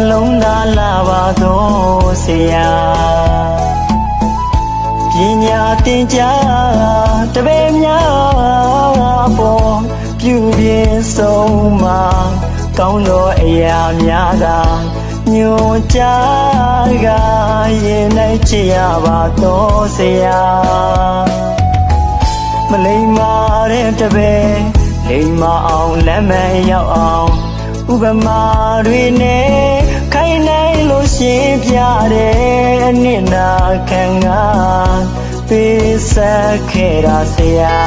လုံးသားလာပါတော့ဆရာပညာသင်ကြားတပည့်များပေါ်ပြုပြင်ဆုံးမှာကောင်းသောအရာများသာညွှန်ကြားကရင်၌ချစ်ရပါတော့ဆရာမလိမ္မာတဲ့တပည့်လိမ္မာအောင်လက်မှန်ရောက်အောင်ဥပမာတွေနဲ့ခိုင်းနိုင်လို့ရှင်းပြတဲ့အနှစ်နာခံကပေးဆက်ခဲ့တာဆရာ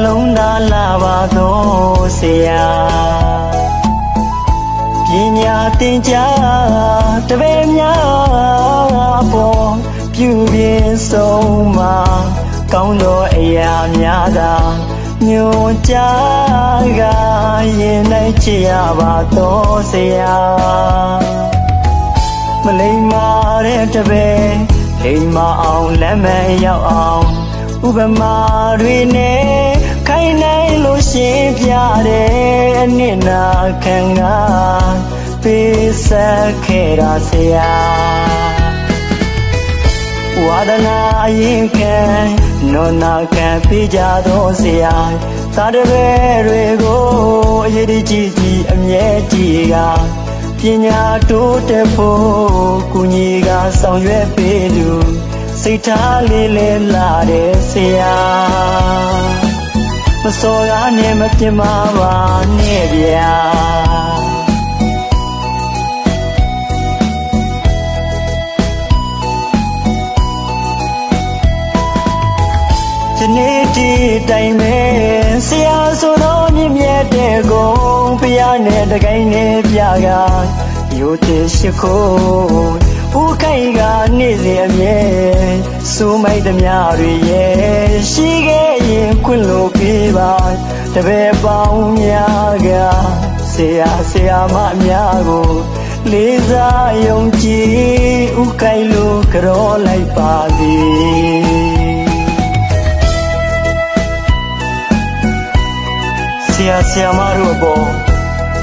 လုံးသားလာပါတော့ဆရာပညာသင်ကြားတပည့်များပေါ်ပြုပြင်ဆုံးမှာကောင်းသောအရာများသာညွှန်ကြားကရင်၌ချစ်ရပါတော့ဆရာမလိမ္မာတဲ့တပည့်လိမ္မာအောင်လက်မှန်ရောက်အောင်ဥပမာတွေနဲ့ခိုင်းနိုင်လို့ရှင်းပြတဲ့အနှစ်နာခံကပေးဆက်ခဲ့တာဆရာဝါဒနာရင်ခံနောနာခံပေးကြတော့ဆရာသာတပည့်တွေကိုအရေးကြီးကြီးအမြဲတည်ကပညာတိုးတက်ဖို့ကုညီကဆောင်ရွက်ပေးသူစိတ်ထားလေးလေးလာတဲ့ဆရာမစော်ကားနဲ့မပြစ်မှားပါနဲ့ဗျာဒီနေ့ဒီတိုင်ပဲဆရာဆိုတော့မြင့်မြတ်တဲ့ကုန်းဖျားနဲ့တကိုင်းနဲ့ပြကရိုသေရှိခိုးဦးခိုင်ကနေ့စဉ်အမြဲစူးမိုက်သမျှတွေရဲ့ရှိခဲ့ရင်ခွင့်လို့ပေးပါတပည့်ပေါင်းများကဆရာမများကိုလေးစားယုံကြည်ဦးခိုင်လို့ကြောလိုက်ပါသည်ဆရာမတို့အပေါ်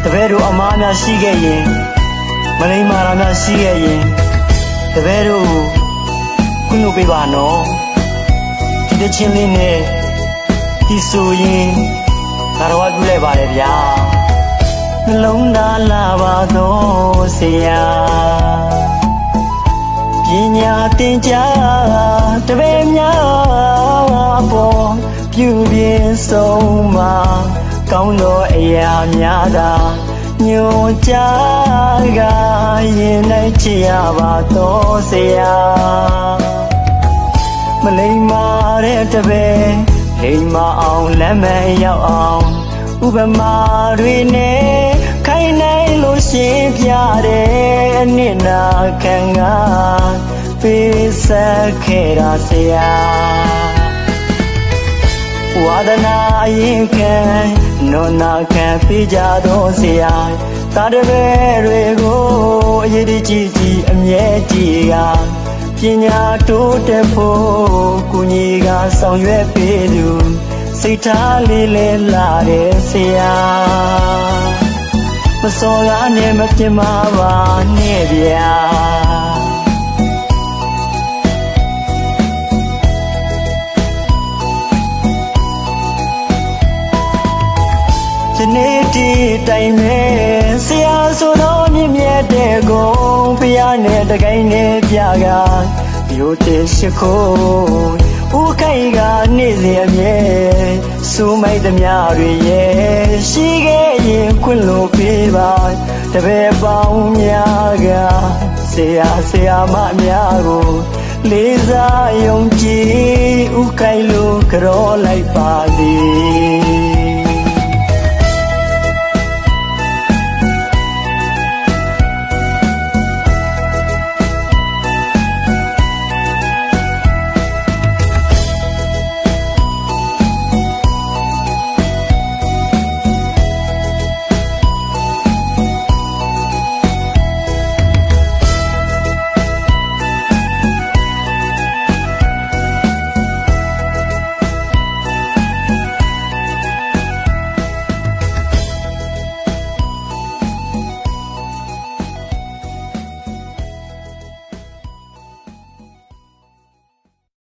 တပည့်တို့အမားများရှိခဲ့ရင်မလိမ္မာတာများရှိခဲ့ရင်တပည့်တို့ခွင့်လို့ပေးပါနော်ဒီတချင်းလေးနဲ့ဒီဆိုရင်ငါတော်ပြုလိုက်ပါတယ်ဗျာနှလုံးသားလာပါတော့ဆရာပညာသင်ကြားတပည့်များပေါ်ပြုပြင်ဆုံးမှာကောင်းသောအရာများသာညွှန်ကြားကရင်၌ချစ်ရပါတော့ဆရာမလိမ္မာတဲ့တပည့်လိမ္မာအောင်လက်မှန်ရောက်အောင်ဥပမာတွေနဲ့ခိုင်းနိုင်လို့ရှင်းပြတဲ့အနှစ်နာခံကပေးဆက်ခဲ့တာဆရာဝါဒနာရင်ခံနောနာခံပေးကြတော့ဆရာသာတပည့်တွေကိုအရေးကြီးကြီးအမြဲတည်ကပညာတိုးတက်ဖို့ကုညီကဆောင်ရွက်ပေးသူစိတ်ထားလေးလေးလာတဲ့ဆရာမစော်ကားနဲ့မပြစ်မှားပါနဲ့ဗျာဒီနေ့ဒီတိုင်ပဲဆရာဆိုတော့မြင့်မြတ်တဲ့ကုန်းဖျားနဲ့တကိုင်းနဲ့ပြကရိုသေရှိခိုးဦးခိုင်ကနေ့စဉ်အမြဲစူးမိုက်သမျှတွေရဲ့ရှိခဲ့ရင်ခွင့်လို့ပေးပါတပည့်ပေါင်းများကဆရာမများကိုလေးစားယုံကြည်ဦးခိုင်လို့ကြောလိုက်ပါသည်